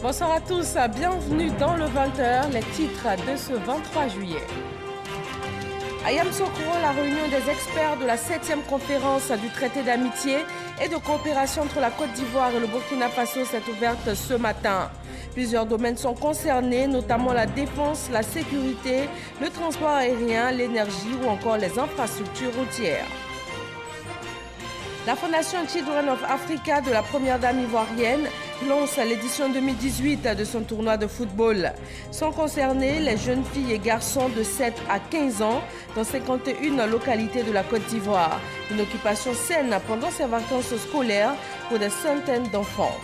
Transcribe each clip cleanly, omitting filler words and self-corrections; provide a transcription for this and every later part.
Bonsoir à tous, bienvenue dans le 20h, les titres de ce 23 juillet. À Yamoussoukro, la réunion des experts de la 7e conférence du traité d'amitié et de coopération entre la Côte d'Ivoire et le Burkina Faso s'est ouverte ce matin. Plusieurs domaines sont concernés, notamment la défense, la sécurité, le transport aérien, l'énergie ou encore les infrastructures routières. La Fondation Children of Africa de la première dame ivoirienne lance l'édition 2018 de son tournoi de football. Sont concernés les jeunes filles et garçons de 7 à 15 ans dans 51 localités de la Côte d'Ivoire. Une occupation saine pendant ces vacances scolaires pour des centaines d'enfants.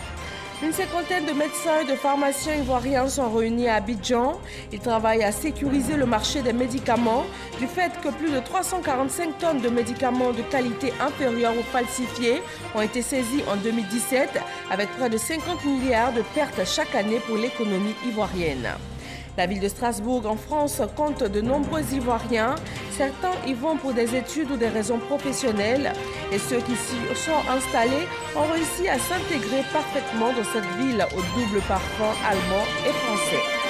Une cinquantaine de médecins et de pharmaciens ivoiriens sont réunis à Abidjan. Ils travaillent à sécuriser le marché des médicaments du fait que plus de 345 tonnes de médicaments de qualité inférieure ou falsifiés ont été saisis en 2017 avec près de 50 milliards de pertes chaque année pour l'économie ivoirienne. La ville de Strasbourg en France compte de nombreux Ivoiriens. Certains y vont pour des études ou des raisons professionnelles. Et ceux qui s'y sont installés ont réussi à s'intégrer parfaitement dans cette ville au double parfum allemand et français.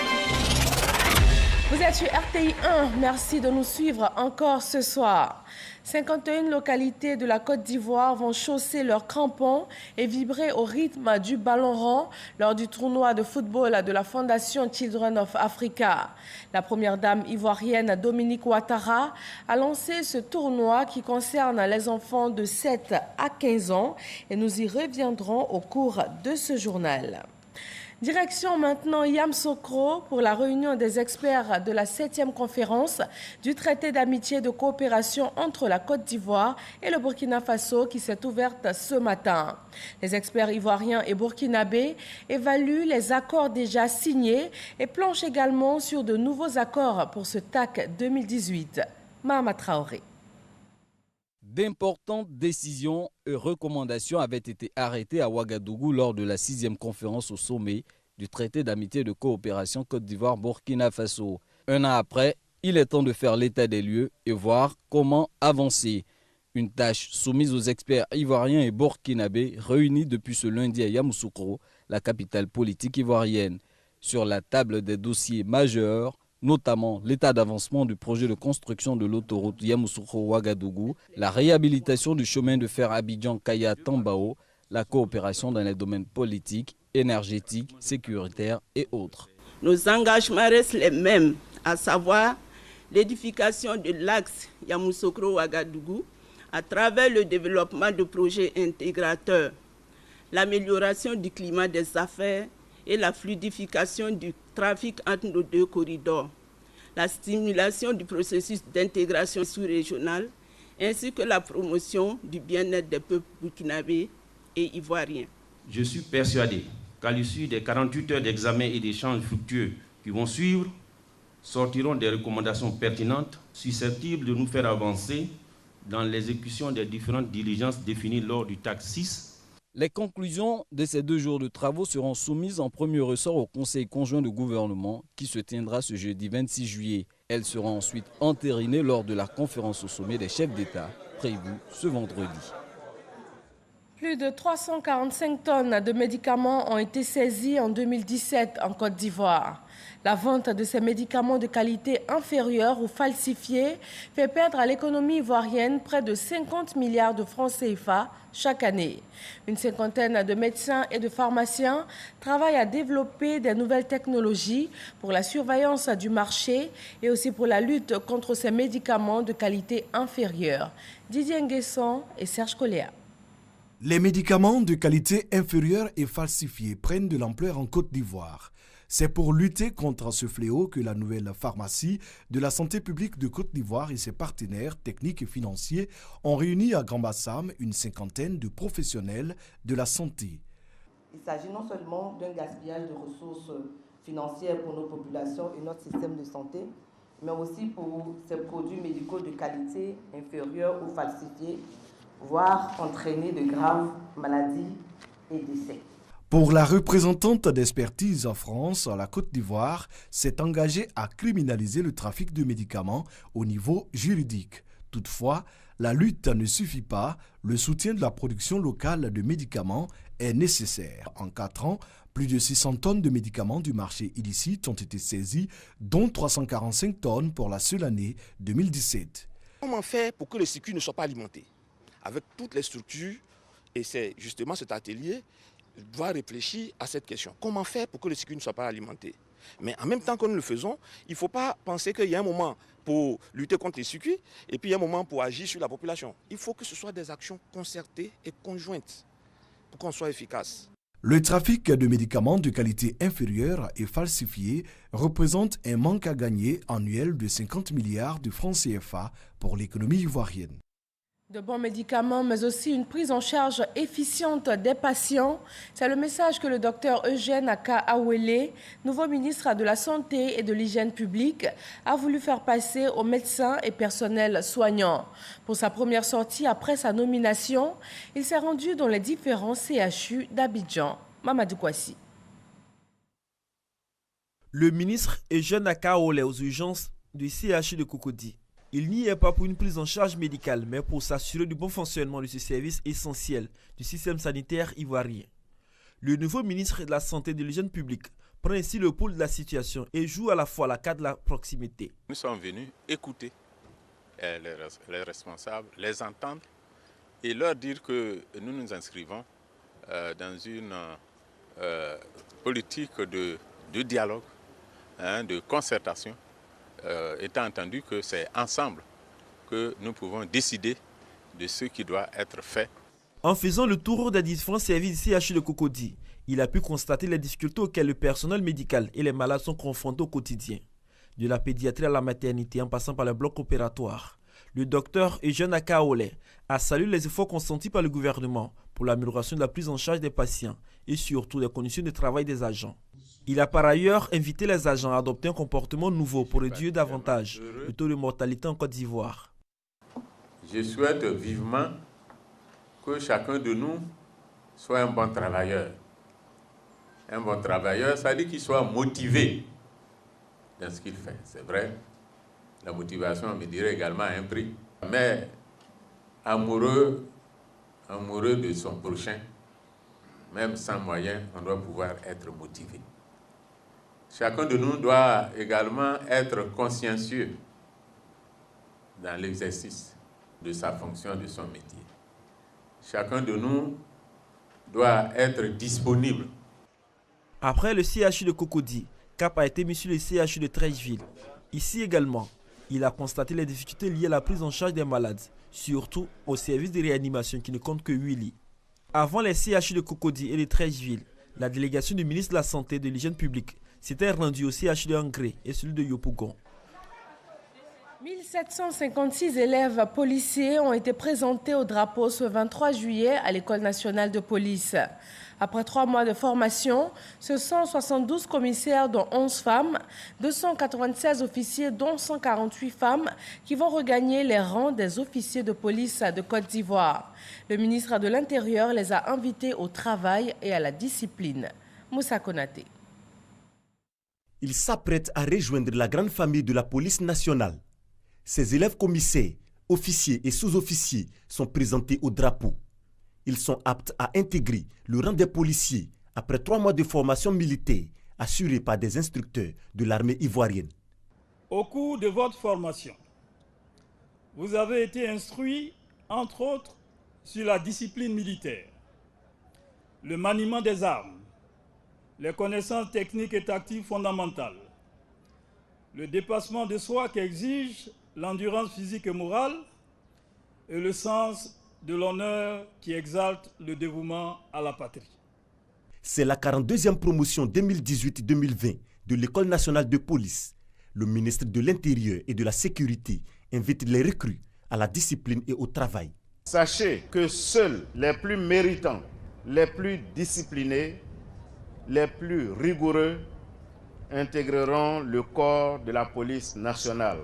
Vous êtes sur RTI 1, merci de nous suivre encore ce soir. 51 localités de la Côte d'Ivoire vont chausser leurs crampons et vibrer au rythme du ballon rond lors du tournoi de football de la Fondation Children of Africa. La première dame ivoirienne Dominique Ouattara a lancé ce tournoi qui concerne les enfants de 7 à 15 ans et nous y reviendrons au cours de ce journal. Direction maintenant Yamoussoukro pour la réunion des experts de la 7e conférence du traité d'amitié et de coopération entre la Côte d'Ivoire et le Burkina Faso qui s'est ouverte ce matin. Les experts ivoiriens et burkinabés évaluent les accords déjà signés et planchent également sur de nouveaux accords pour ce TAC 2018. Mahama Traoré. D'importantes décisions et recommandations avaient été arrêtées à Ouagadougou lors de la 6e conférence au sommet du traité d'amitié et de coopération Côte d'Ivoire-Burkina Faso. Un an après, il est temps de faire l'état des lieux et voir comment avancer. Une tâche soumise aux experts ivoiriens et burkinabés réunis depuis ce lundi à Yamoussoukro, la capitale politique ivoirienne. Sur la table des dossiers majeurs, notamment l'état d'avancement du projet de construction de l'autoroute Yamoussoukro-Ouagadougou, la réhabilitation du chemin de fer Abidjan-Kaya-Tambao, la coopération dans les domaines politiques, énergétiques, sécuritaires et autres. Nos engagements restent les mêmes, à savoir l'édification de l'axe Yamoussoukro-Ouagadougou à travers le développement de projets intégrateurs, l'amélioration du climat des affaires et la fluidification du trafic entre nos deux corridors, la stimulation du processus d'intégration sous-régionale, ainsi que la promotion du bien-être des peuples burkinabés et ivoiriens. Je suis persuadé qu'à l'issue des 48 heures d'examen et d'échanges fructueux qui vont suivre, sortiront des recommandations pertinentes susceptibles de nous faire avancer dans l'exécution des différentes diligences définies lors du TAC 6. Les conclusions de ces 2 jours de travaux seront soumises en premier ressort au Conseil conjoint de gouvernement qui se tiendra ce jeudi 26 juillet. Elles seront ensuite entérinées lors de la conférence au sommet des chefs d'État prévue ce vendredi. Plus de 345 tonnes de médicaments ont été saisis en 2017 en Côte d'Ivoire. La vente de ces médicaments de qualité inférieure ou falsifiés fait perdre à l'économie ivoirienne près de 50 milliards de francs CFA chaque année. Une cinquantaine de médecins et de pharmaciens travaillent à développer des nouvelles technologies pour la surveillance du marché et aussi pour la lutte contre ces médicaments de qualité inférieure. Didier Nguesson et Serge Coléa. Les médicaments de qualité inférieure et falsifiés prennent de l'ampleur en Côte d'Ivoire. C'est pour lutter contre ce fléau que la nouvelle pharmacie de la santé publique de Côte d'Ivoire et ses partenaires techniques et financiers ont réuni à Grand Bassam une cinquantaine de professionnels de la santé. Il s'agit non seulement d'un gaspillage de ressources financières pour nos populations et notre système de santé, mais aussi pour ces produits médicaux de qualité inférieure ou falsifiés, voire entraîner de graves maladies et décès. Pour la représentante d'expertise en France, la Côte d'Ivoire s'est engagée à criminaliser le trafic de médicaments au niveau juridique. Toutefois, la lutte ne suffit pas. Le soutien de la production locale de médicaments est nécessaire. En 4 ans, plus de 600 tonnes de médicaments du marché illicite ont été saisies, dont 345 tonnes pour la seule année 2017. Comment faire pour que le circuit ne soit pas alimenté? Avec toutes les structures, et c'est justement cet atelier doit réfléchir à cette question. Comment faire pour que le circuit ne soit pas alimenté? Mais en même temps que nous le faisons, il ne faut pas penser qu'il y a un moment pour lutter contre les circuits et puis il y a un moment pour agir sur la population. Il faut que ce soit des actions concertées et conjointes pour qu'on soit efficace. Le trafic de médicaments de qualité inférieure et falsifiés représente un manque à gagner annuel de 50 milliards de francs CFA pour l'économie ivoirienne. De bons médicaments, mais aussi une prise en charge efficiente des patients. C'est le message que le docteur Eugène Aka Awele, nouveau ministre de la Santé et de l'Hygiène publique, a voulu faire passer aux médecins et personnels soignants. Pour sa première sortie après sa nomination, il s'est rendu dans les différents CHU d'Abidjan. Mamadou Kouassi. Le ministre Eugène Aka Awele aux urgences du CHU de Cocody. Il n'y est pas pour une prise en charge médicale, mais pour s'assurer du bon fonctionnement de ce service essentiel du système sanitaire ivoirien. Le nouveau ministre de la Santé et de l'Hygiène publique prend ainsi le pouls de la situation et joue à la fois la carte de la proximité. Nous sommes venus écouter les responsables, les entendre et leur dire que nous nous inscrivons dans une politique de dialogue, de concertation. Étant entendu que c'est ensemble que nous pouvons décider de ce qui doit être fait. En faisant le tour des différents services du CHU de Cocody, il a pu constater les difficultés auxquelles le personnel médical et les malades sont confrontés au quotidien. De la pédiatrie à la maternité en passant par le bloc opératoire, le docteur Eugène Aka Awele a salué les efforts consentis par le gouvernement pour l'amélioration de la prise en charge des patients et surtout des conditions de travail des agents. Il a par ailleurs invité les agents à adopter un comportement nouveau pour réduire davantage le taux de mortalité en Côte d'Ivoire. Je souhaite vivement que chacun de nous soit un bon travailleur. Un bon travailleur, ça veut dire qu'il soit motivé dans ce qu'il fait. C'est vrai, la motivation, me dirait également un prix. Mais amoureux de son prochain, même sans moyens, on doit pouvoir être motivé. Chacun de nous doit également être consciencieux dans l'exercice de sa fonction, de son métier. Chacun de nous doit être disponible. Après le CHU de Cocody, cap a été mis sur le CHU de Treichville. Ici également, il a constaté les difficultés liées à la prise en charge des malades, surtout au service de réanimation qui ne compte que 8 lits. Avant les CHU de Cocody et de Treichville, la délégation du ministre de la Santé et de l'Hygiène publique s'était rendue au CHU de Angré et celui de Yopougon. 1756 élèves policiers ont été présentés au drapeau ce 23 juillet à l'École nationale de police. Après 3 mois de formation, ce sont 172 commissaires dont 11 femmes, 296 officiers dont 148 femmes qui vont regagner les rangs des officiers de police de Côte d'Ivoire. Le ministre de l'Intérieur les a invités au travail et à la discipline. Moussa Konaté. Ils s'apprêtent à rejoindre la grande famille de la police nationale. Ces élèves commissaires, officiers et sous-officiers sont présentés au drapeau. Ils sont aptes à intégrer le rang des policiers après 3 mois de formation militaire assurée par des instructeurs de l'armée ivoirienne. Au cours de votre formation, vous avez été instruits, entre autres, sur la discipline militaire, le maniement des armes, les connaissances techniques et tactiques fondamentales, le dépassement de soi qu'exige l'endurance physique et morale et le sens de l'honneur qui exalte le dévouement à la patrie. C'est la 42e promotion 2018-2020 de l'École nationale de police. Le ministre de l'Intérieur et de la Sécurité invite les recrues à la discipline et au travail. Sachez que seuls les plus méritants, les plus disciplinés, les plus rigoureux intégreront le corps de la police nationale.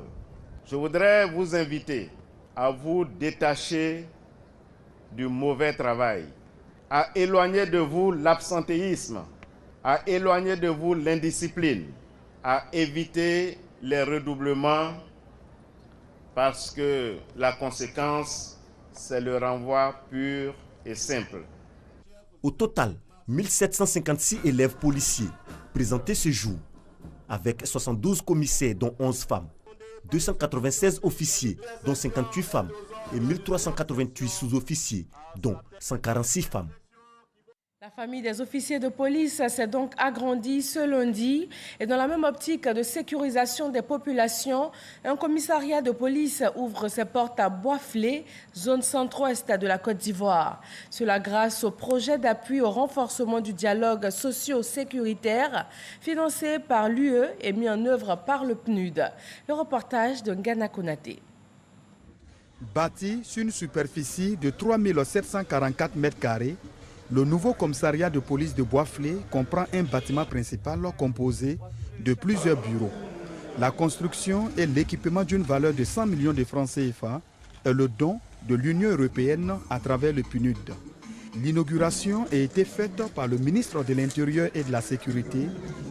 Je voudrais vous inviter à vous détacher du mauvais travail, à éloigner de vous l'absentéisme, à éloigner de vous l'indiscipline, à éviter les redoublements parce que la conséquence, c'est le renvoi pur et simple. Au total, 1756 élèves policiers présentés ce jour, avec 72 commissaires dont 11 femmes, 296 officiers dont 58 femmes et 1388 sous-officiers dont 146 femmes. La famille des officiers de police s'est donc agrandie ce lundi et dans la même optique de sécurisation des populations, un commissariat de police ouvre ses portes à Boisflé, zone centre-ouest de la Côte d'Ivoire. Cela grâce au projet d'appui au renforcement du dialogue socio-sécuritaire financé par l'UE et mis en œuvre par le PNUD. Le reportage de Ngana Konaté. Bâti sur une superficie de 3744 m², le nouveau commissariat de police de Boisflé comprend un bâtiment principal composé de plusieurs bureaux. La construction et l'équipement d'une valeur de 100 millions de francs CFA est le don de l'Union européenne à travers le PNUD. L'inauguration a été faite par le ministre de l'Intérieur et de la Sécurité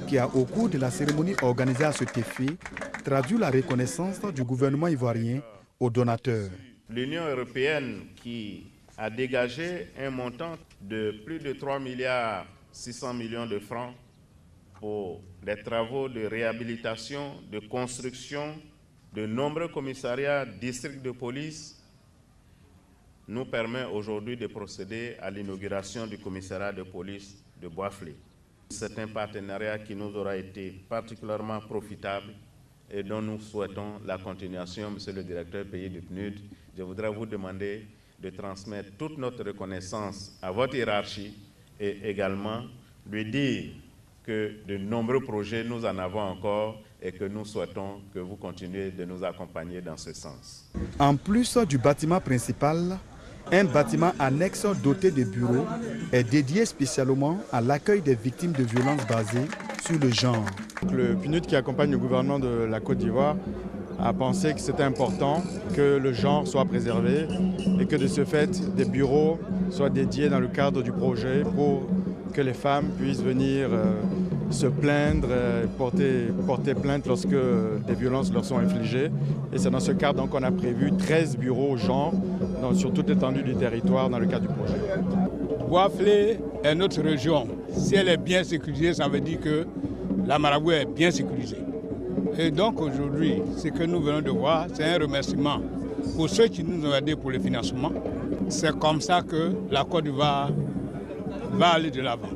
qui a, au cours de la cérémonie organisée à cet effet, traduit la reconnaissance du gouvernement ivoirien aux donateurs. L'Union européenne qui a dégagé un montant de plus de 3,6 milliards de francs pour les travaux de réhabilitation, de construction de nombreux commissariats, districts de police, nous permet aujourd'hui de procéder à l'inauguration du commissariat de police de Boisflé. C'est un partenariat qui nous aura été particulièrement profitable et dont nous souhaitons la continuation. Monsieur le directeur pays du PNUD, je voudrais vous demander de transmettre toute notre reconnaissance à votre hiérarchie et également lui dire que de nombreux projets, nous en avons encore et que nous souhaitons que vous continuez de nous accompagner dans ce sens. En plus du bâtiment principal, un bâtiment annexe doté de bureaux est dédié spécialement à l'accueil des victimes de violences basées sur le genre. Le PNUD qui accompagne le gouvernement de la Côte d'Ivoire a pensé que c'était important que le genre soit préservé et que de ce fait, des bureaux soient dédiés dans le cadre du projet pour que les femmes puissent venir se plaindre, porter plainte lorsque des violences leur sont infligées. Et c'est dans ce cadre qu'on a prévu 13 bureaux genre sur toute l'étendue du territoire dans le cadre du projet. Boisflé est notre région. Si elle est bien sécurisée, ça veut dire que la Marabout est bien sécurisée. Et donc aujourd'hui, ce que nous venons de voir, c'est un remerciement pour ceux qui nous ont aidés pour le financement. C'est comme ça que la Côte d'Ivoire va aller de l'avant.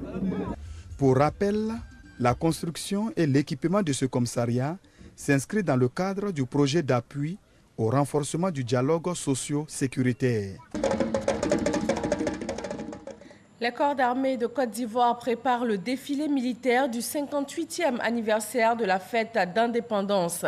Pour rappel, la construction et l'équipement de ce commissariat s'inscrit dans le cadre du projet d'appui au renforcement du dialogue socio-sécuritaire. Les corps d'armée de Côte d'Ivoire préparent le défilé militaire du 58e anniversaire de la fête d'indépendance.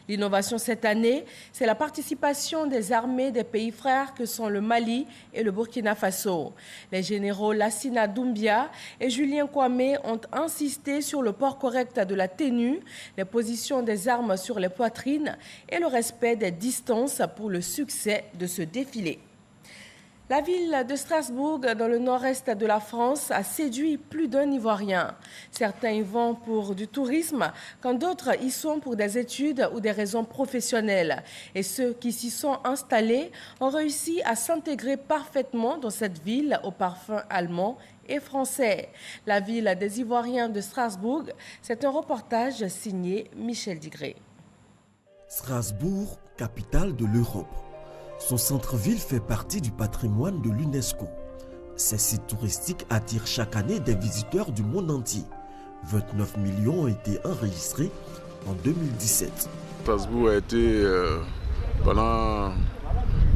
L'innovation cette année, c'est la participation des armées des pays frères que sont le Mali et le Burkina Faso. Les généraux Lassina Doumbia et Julien Kwame ont insisté sur le port correct de la tenue, les positions des armes sur les poitrines et le respect des distances pour le succès de ce défilé. La ville de Strasbourg, dans le nord-est de la France, a séduit plus d'un Ivoirien. Certains y vont pour du tourisme, quand d'autres y sont pour des études ou des raisons professionnelles. Et ceux qui s'y sont installés ont réussi à s'intégrer parfaitement dans cette ville au parfum allemand et français. La ville des Ivoiriens de Strasbourg, c'est un reportage signé Michel Digré. Strasbourg, capitale de l'Europe. Son centre-ville fait partie du patrimoine de l'UNESCO. Ces sites touristiques attirent chaque année des visiteurs du monde entier. 29 millions ont été enregistrés en 2017. Strasbourg a été, pendant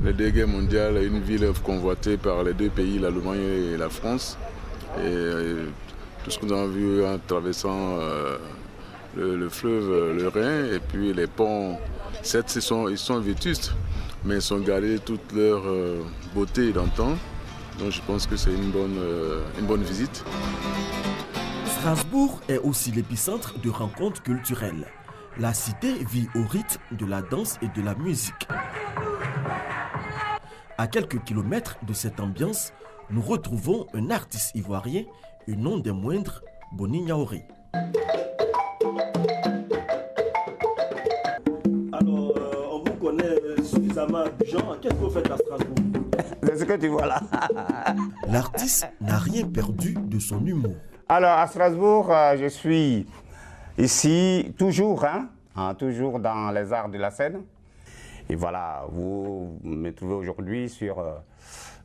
les deux guerres mondiales, une ville convoitée par les deux pays, l'Allemagne et la France. Et tout ce que nous avons vu en traversant le fleuve, le Rhin, et puis les ponts, certes, ils sont vétustes, mais ils ont gardé toute leur beauté d'antan. Donc je pense que c'est une bonne visite. Strasbourg est aussi l'épicentre de rencontres culturelles. La cité vit au rythme de la danse et de la musique. À quelques kilomètres de cette ambiance, nous retrouvons un artiste ivoirien, et non des moindres, Boni Niaouré. Alors, on vous connaît examen à Abidjan. Qu'est-ce que vous faites à Strasbourg? C'est ce que tu vois là. L'artiste n'a rien perdu de son humour. Alors, à Strasbourg, je suis ici toujours, toujours dans les arts de la scène. Et voilà, vous me trouvez aujourd'hui sur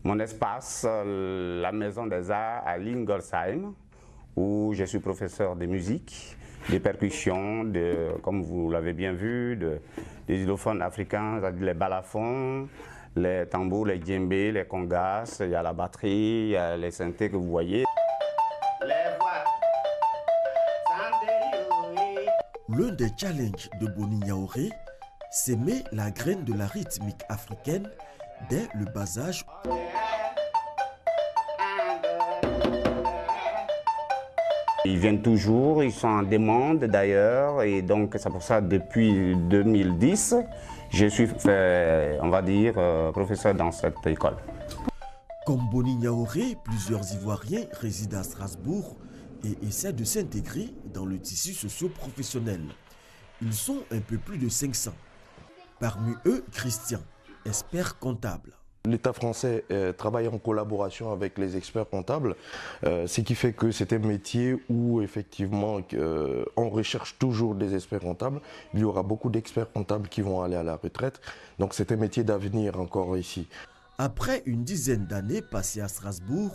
mon espace, la Maison des Arts à Lingolsheim, où je suis professeur de musique, de percussion, comme vous l'avez bien vu, des xylophones africains, c'est-à-dire les balafons, les tambours, les djembés, les congas, il y a la batterie, il y a les synthés que vous voyez. L'un des challenges de Boni Yaoré, s'aimer la graine de la rythmique africaine dès le bas âge. Ils viennent toujours, ils sont en demande d'ailleurs, et donc c'est pour ça depuis 2010, je suis, on va dire, professeur dans cette école. Comme Boni Yaoré, plusieurs Ivoiriens résident à Strasbourg et essaient de s'intégrer dans le tissu socio-professionnel. Ils sont un peu plus de 500. Parmi eux, Christian, expert comptable. L'État français travaille en collaboration avec les experts comptables, ce qui fait que c'est un métier où effectivement on recherche toujours des experts comptables. Il y aura beaucoup d'experts comptables qui vont aller à la retraite, donc c'est un métier d'avenir encore ici. Après une dizaine d'années passées à Strasbourg,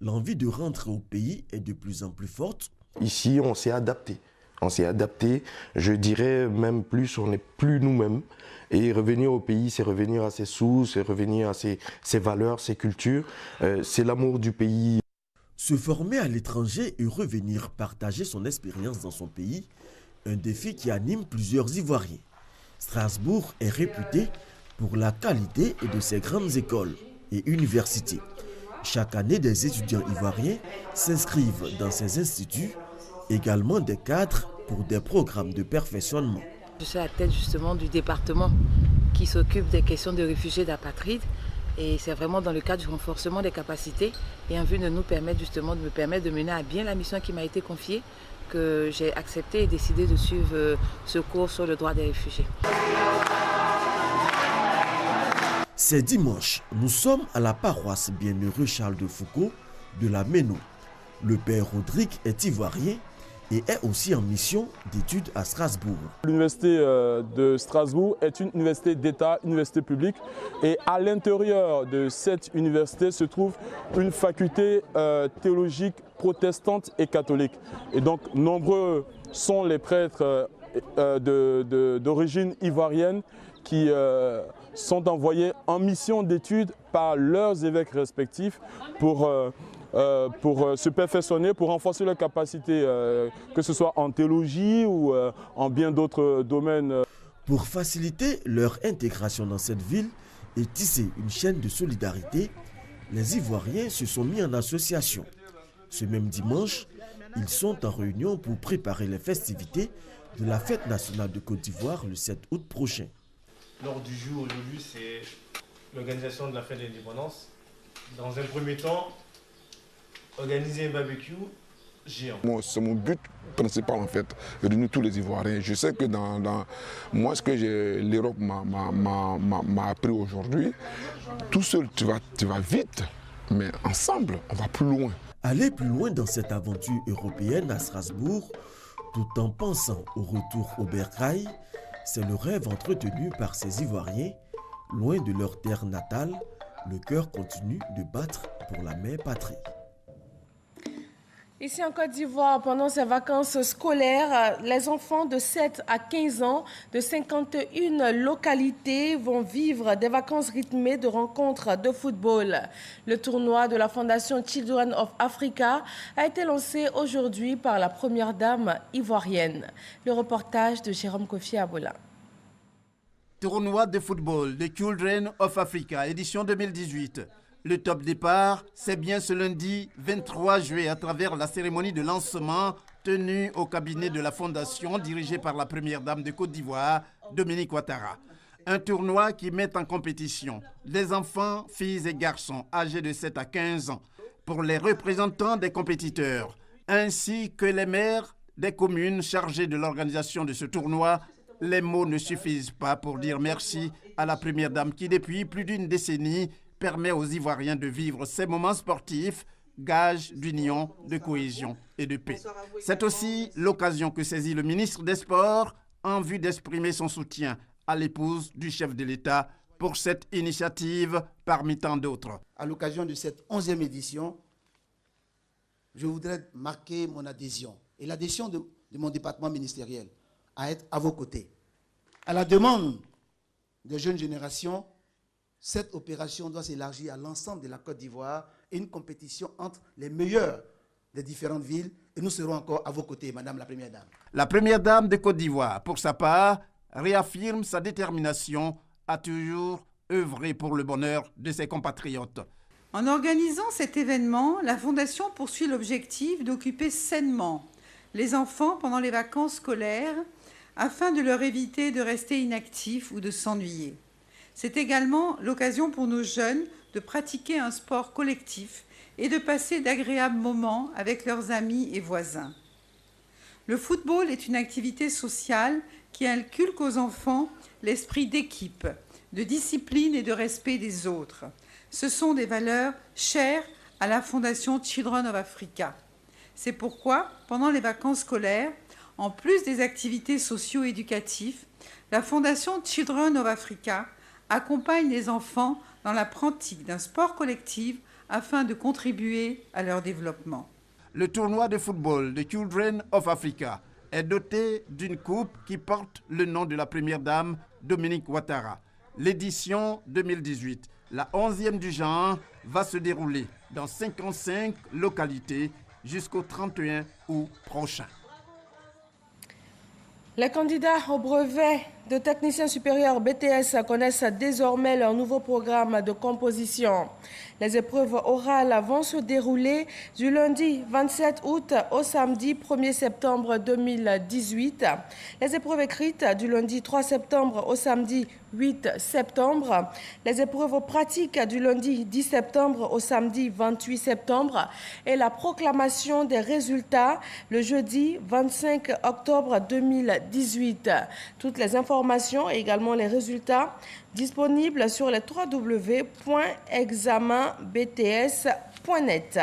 l'envie de rentrer au pays est de plus en plus forte. Ici, on s'est adapté. On s'est adapté, je dirais même plus, on n'est plus nous-mêmes. Et revenir au pays, c'est revenir à ses sources, c'est revenir à ses valeurs, ses cultures. C'est l'amour du pays. Se former à l'étranger et revenir partager son expérience dans son pays, un défi qui anime plusieurs Ivoiriens. Strasbourg est réputé pour la qualité de ses grandes écoles et universités. Chaque année, des étudiants ivoiriens s'inscrivent dans ces instituts, également des cadres pour des programmes de perfectionnement. Je suis à la tête justement du département qui s'occupe des questions de réfugiés d'apatrides et c'est vraiment dans le cadre du renforcement des capacités et en vue de nous permettre justement de mener à bien la mission qui m'a été confiée que j'ai accepté et décidé de suivre ce cours sur le droit des réfugiés. C'est dimanche, nous sommes à la paroisse Bienheureux Charles de Foucault de la Méno. Le père Rodrigue est ivoirien et est aussi en mission d'études à Strasbourg. L'université de Strasbourg est une université d'État, université publique, et à l'intérieur de cette université se trouve une faculté théologique protestante et catholique. Et donc nombreux sont les prêtres d'origine ivoirienne qui sont envoyés en mission d'études par leurs évêques respectifs pour se perfectionner, pour renforcer leurs capacités, que ce soit en théologie ou en bien d'autres domaines. Pour faciliter leur intégration dans cette ville et tisser une chaîne de solidarité, les Ivoiriens se sont mis en association. Ce même dimanche, ils sont en réunion pour préparer les festivités de la fête nationale de Côte d'Ivoire le 7 août prochain. L'ordre du jour aujourd'hui, c'est l'organisation de la fête de l'indépendance. Dans un premier temps, organiser un barbecue géant. C'est mon but principal en fait, réunir tous les Ivoiriens. Je sais que dans moi, ce que l'Europe m'a appris aujourd'hui, tout seul tu vas vite, mais ensemble on va plus loin. Aller plus loin dans cette aventure européenne à Strasbourg, tout en pensant au retour au bercail, c'est le rêve entretenu par ces Ivoiriens, loin de leur terre natale, le cœur continue de battre pour la mère patrie. Ici en Côte d'Ivoire, pendant ces vacances scolaires, les enfants de 7 à 15 ans de 51 localités vont vivre des vacances rythmées de rencontres de football. Le tournoi de la Fondation Children of Africa a été lancé aujourd'hui par la première dame ivoirienne. Le reportage de Jérôme Kofi Abola. Tournoi de football de Children of Africa, édition 2018. Le top départ, c'est bien ce lundi 23 juillet à travers la cérémonie de lancement tenue au cabinet de la Fondation dirigée par la première dame de Côte d'Ivoire, Dominique Ouattara. Un tournoi qui met en compétition les enfants, filles et garçons âgés de 7 à 15 ans pour les représentants des compétiteurs, ainsi que les maires des communes chargées de l'organisation de ce tournoi les mots ne suffisent pas pour dire merci à la première dame qui, depuis plus d'une décennie, permet aux Ivoiriens de vivre ces moments sportifs, gage d'union, de cohésion et de paix. C'est aussi l'occasion que saisit le ministre des Sports en vue d'exprimer son soutien à l'épouse du chef de l'État pour cette initiative parmi tant d'autres. À l'occasion de cette 11e édition, je voudrais marquer mon adhésion et l'adhésion de mon département ministériel à être à vos côtés. À la demande des jeunes générations, cette opération doit s'élargir à l'ensemble de la Côte d'Ivoire et une compétition entre les meilleurs des différentes villes. Et nous serons encore à vos côtés, Madame la Première Dame. La Première Dame de Côte d'Ivoire, pour sa part, réaffirme sa détermination à toujours œuvrer pour le bonheur de ses compatriotes. En organisant cet événement, la Fondation poursuit l'objectif d'occuper sainement les enfants pendant les vacances scolaires afin de leur éviter de rester inactifs ou de s'ennuyer. C'est également l'occasion pour nos jeunes de pratiquer un sport collectif et de passer d'agréables moments avec leurs amis et voisins. Le football est une activité sociale qui inculque aux enfants l'esprit d'équipe, de discipline et de respect des autres. Ce sont des valeurs chères à la Fondation Children of Africa. C'est pourquoi, pendant les vacances scolaires, en plus des activités socio-éducatives, la Fondation Children of Africa accompagne les enfants dans la pratique d'un sport collectif afin de contribuer à leur développement. Le tournoi de football de Children of Africa est doté d'une coupe qui porte le nom de la première dame Dominique Ouattara. L'édition 2018, la 11e du genre, va se dérouler dans 55 localités jusqu'au 31 août prochain. Les candidats au brevet de technicien supérieur BTS connaissent désormais leur nouveau programme de composition. Les épreuves orales vont se dérouler du lundi 27 août au samedi 1er septembre 2018. Les épreuves écrites du lundi 3 septembre au samedi 8 septembre. Les épreuves pratiques du lundi 10 septembre au samedi 28 septembre. Et la proclamation des résultats le jeudi 25 octobre 2018. Toutes les informations et également les résultats disponibles sur les www.examenbts.net.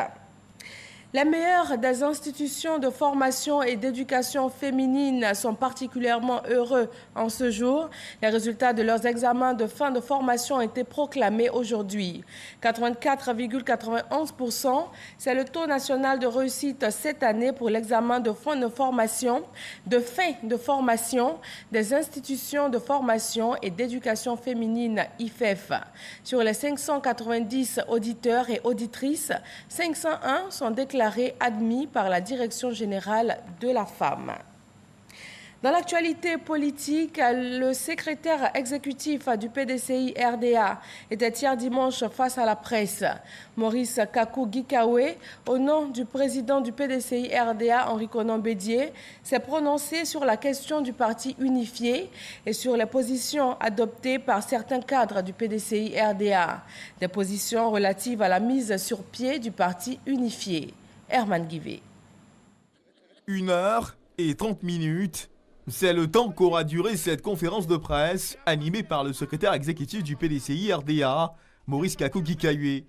Les meilleurs des institutions de formation et d'éducation féminine sont particulièrement heureux en ce jour. Les résultats de leurs examens de fin de formation ont été proclamés aujourd'hui. 84,91%, c'est le taux national de réussite cette année pour l'examen de fin de formation des institutions de formation et d'éducation féminine IFEF. Sur les 590 auditeurs et auditrices, 501 sont déclarés admis par la Direction générale de la femme. Dans l'actualité politique, le secrétaire exécutif du PDCI RDA était hier dimanche face à la presse. Maurice Kakou-Gikawe, au nom du président du PDCI RDA, Henri Konan Bédié, s'est prononcé sur la question du parti unifié et sur les positions adoptées par certains cadres du PDCI RDA. Des positions relatives à la mise sur pied du parti unifié. Herman Guivet. 1h30. C'est le temps qu'aura duré cette conférence de presse animée par le secrétaire exécutif du PDCI RDA, Maurice Kakou-Gikawe.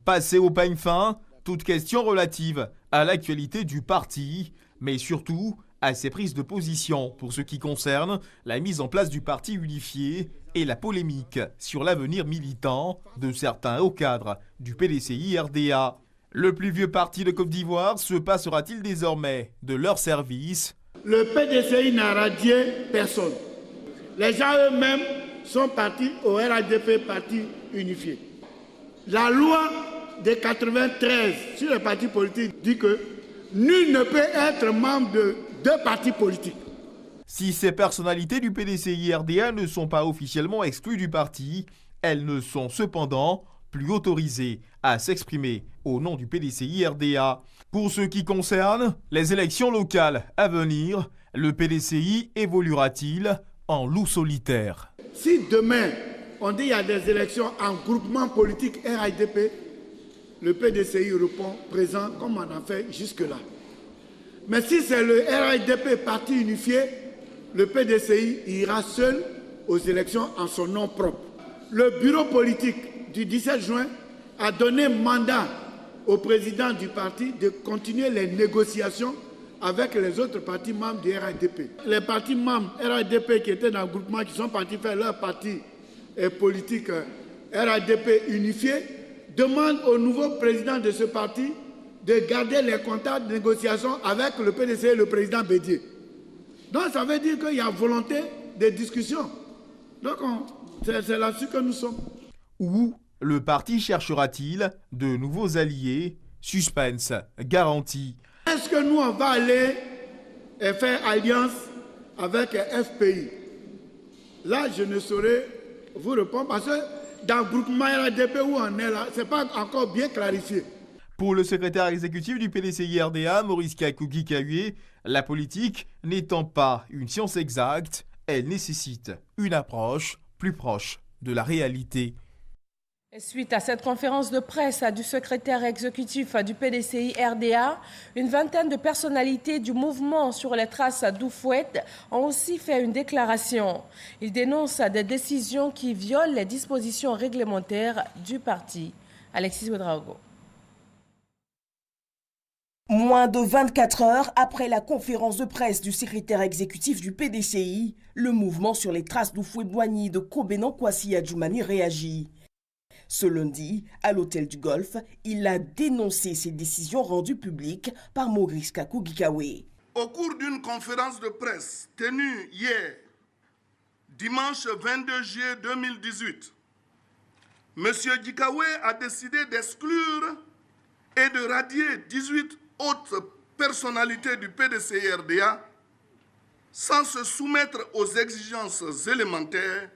Passé au peigne fin, toute question relative à l'actualité du parti, mais surtout à ses prises de position pour ce qui concerne la mise en place du parti unifié et la polémique sur l'avenir militant de certains hauts cadres du PDCI RDA. Le plus vieux parti de Côte d'Ivoire se passera-t-il désormais de leur service? Le PDCI n'a radié personne. Les gens eux-mêmes sont partis au RADP, parti unifié. La loi de 93 sur les partis politiques dit que nul ne peut être membre de deux partis politiques. Si ces personnalités du PDCI RDA ne sont pas officiellement exclues du parti, elles ne sont cependant plus autorisées à s'exprimer au nom du PDCI RDA. Pour ce qui concerne les élections locales à venir, le PDCI évoluera-t-il en loup solitaire? Si demain, on dit qu'il y a des élections en groupement politique RADP, le PDCI répond présent comme on a fait jusque-là. Mais si c'est le RADP parti unifié, le PDCI ira seul aux élections en son nom propre. Le bureau politique du 17 juin a donné mandat au président du parti de continuer les négociations avec les autres partis membres du RADP. Les partis membres RADP qui étaient dans le groupement, qui sont partis faire leur parti politique RADP unifié, demandent au nouveau président de ce parti de garder les contacts de négociation avec le PDC et le président Bédié. Donc ça veut dire qu'il y a volonté de discussion. Donc c'est là-dessus que nous sommes. Où le parti cherchera-t-il de nouveaux alliés? Suspense garanti. Est-ce que nous, on va aller faire alliance avec FPI? Là, je ne saurais vous répondre parce que dans le groupement RADP où on est là, ce n'est pas encore bien clarifié. Pour le secrétaire exécutif du PDCI-RDA, Maurice Kakou-Gikawe, la politique n'étant pas une science exacte, elle nécessite une approche plus proche de la réalité. Et suite à cette conférence de presse du secrétaire exécutif du PDCI-RDA, une vingtaine de personnalités du mouvement sur les traces d'Oufouet ont aussi fait une déclaration. Ils dénoncent des décisions qui violent les dispositions réglementaires du parti. Alexis Ouedraogo. Moins de 24 heures après la conférence de presse du secrétaire exécutif du PDCI, le mouvement sur les traces d'Oufouet-Boigny de Kobenon Kwasi Adjoumani réagit. Ce lundi, à l'hôtel du Golfe, il a dénoncé ces décisions rendues publiques par Maurice Kakou-Gikawe. Au cours d'une conférence de presse tenue hier, dimanche 22 juillet 2018, M. Gikawe a décidé d'exclure et de radier 18 autres personnalités du PDCI-RDA sans se soumettre aux exigences élémentaires,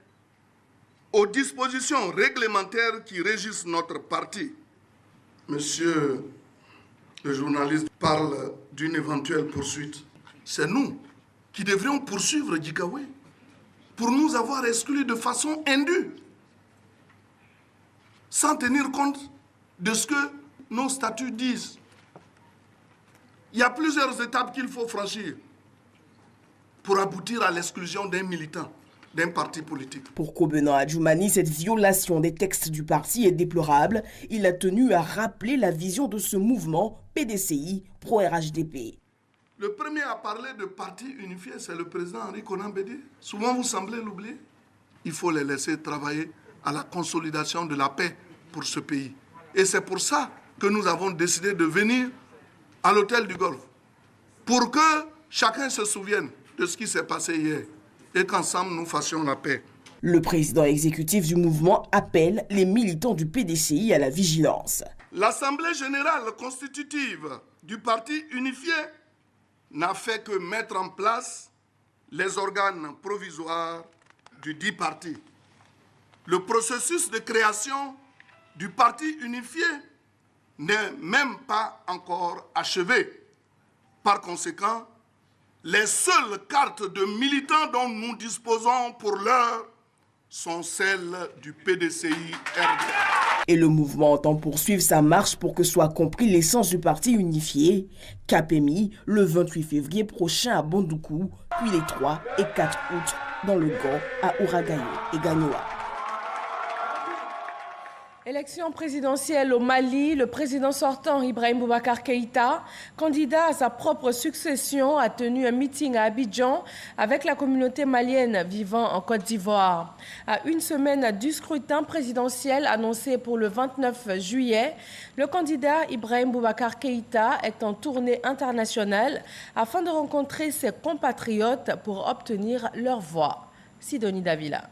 aux dispositions réglementaires qui régissent notre parti. Monsieur le journaliste parle d'une éventuelle poursuite. C'est nous qui devrions poursuivre Gikawe pour nous avoir exclus de façon indue, sans tenir compte de ce que nos statuts disent. Il y a plusieurs étapes qu'il faut franchir pour aboutir à l'exclusion d'un militant d'un parti politique. Pour Kobenon Adjoumani, cette violation des textes du parti est déplorable. Il a tenu à rappeler la vision de ce mouvement PDCI pro-RHDP. Le premier à parler de parti unifié, c'est le président Henri Konan Bédié. Souvent, vous semblez l'oublier. Il faut les laisser travailler à la consolidation de la paix pour ce pays. Et c'est pour ça que nous avons décidé de venir à l'hôtel du Golfe, pour que chacun se souvienne de ce qui s'est passé hier et qu'ensemble nous fassions la paix. Le président exécutif du mouvement appelle les militants du PDCI à la vigilance. L'Assemblée générale constitutive du parti unifié n'a fait que mettre en place les organes provisoires du dit parti. Le processus de création du parti unifié n'est même pas encore achevé. Par conséquent, les seules cartes de militants dont nous disposons pour l'heure sont celles du PDCI-RDA. Et le mouvement entend poursuivre sa marche pour que soit compris l'essence du parti unifié, cap émis le 28 février prochain à Bondoukou, puis les 3 et 4 août dans le Gand, à Ouragayo et Gagnoa. Élection présidentielle au Mali, le président sortant Ibrahim Boubacar Keïta, candidat à sa propre succession, a tenu un meeting à Abidjan avec la communauté malienne vivant en Côte d'Ivoire. À une semaine du scrutin présidentiel annoncé pour le 29 juillet, le candidat Ibrahim Boubacar Keïta est en tournée internationale afin de rencontrer ses compatriotes pour obtenir leur voix. Sidonie Davila.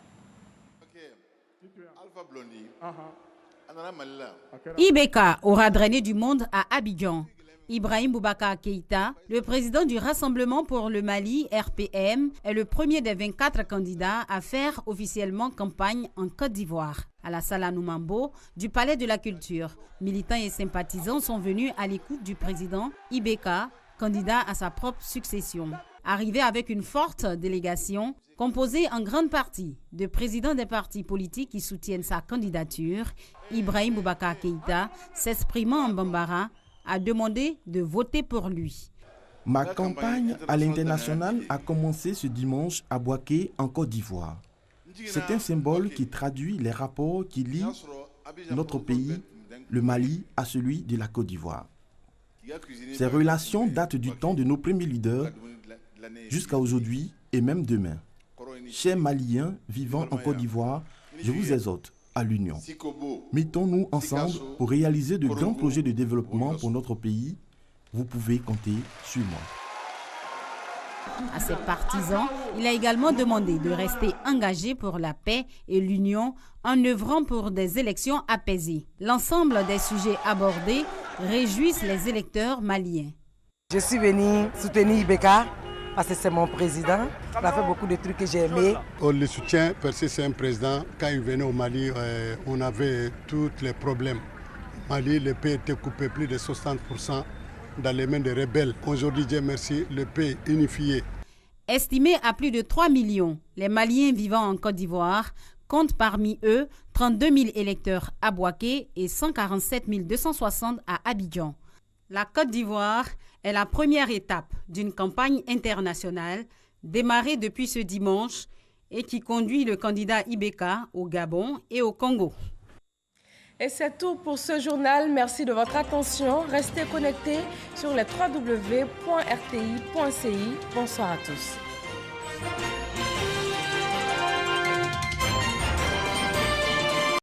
Ibeka aura drainé du monde à Abidjan. Ibrahim Boubacar Keïta, le président du Rassemblement pour le Mali, RPM, est le premier des 24 candidats à faire officiellement campagne en Côte d'Ivoire. Alassane Noumambo, du Palais de la Culture, militants et sympathisants sont venus à l'écoute du président Ibeka, candidat à sa propre succession. Arrivé avec une forte délégation, composée en grande partie de présidents des partis politiques qui soutiennent sa candidature, Ibrahim Boubacar Keïta, s'exprimant en bambara, a demandé de voter pour lui. Ma campagne à l'international a commencé ce dimanche à Bouaké, en Côte d'Ivoire. C'est un symbole qui traduit les rapports qui lient notre pays, le Mali, à celui de la Côte d'Ivoire. Ces relations datent du temps de nos premiers leaders jusqu'à aujourd'hui et même demain. Chers Maliens vivant en Côte d'Ivoire, je vous exhorte à l'union. Mettons-nous ensemble pour réaliser de grands projets de développement pour notre pays. Vous pouvez compter sur moi. À ses partisans, il a également demandé de rester engagés pour la paix et l'union en œuvrant pour des élections apaisées. L'ensemble des sujets abordés réjouissent les électeurs maliens. Je suis venu soutenir Ibeka parce que c'est mon président. Il a fait beaucoup de trucs que j'ai aimés. On le soutient parce que c'est un président. Quand il venait au Mali, on avait tous les problèmes. Au Mali, le pays était coupé plus de 60% dans les mains des rebelles. Aujourd'hui, Dieu merci, le pays unifié. Estimé à plus de 3 millions, les Maliens vivant en Côte d'Ivoire comptent parmi eux 32 000 électeurs à Bouaké et 147 260 à Abidjan. La Côte d'Ivoire est la première étape d'une campagne internationale démarrée depuis ce dimanche et qui conduit le candidat Ibeka au Gabon et au Congo. Et c'est tout pour ce journal. Merci de votre attention. Restez connectés sur les www.rti.ci. Bonsoir à tous.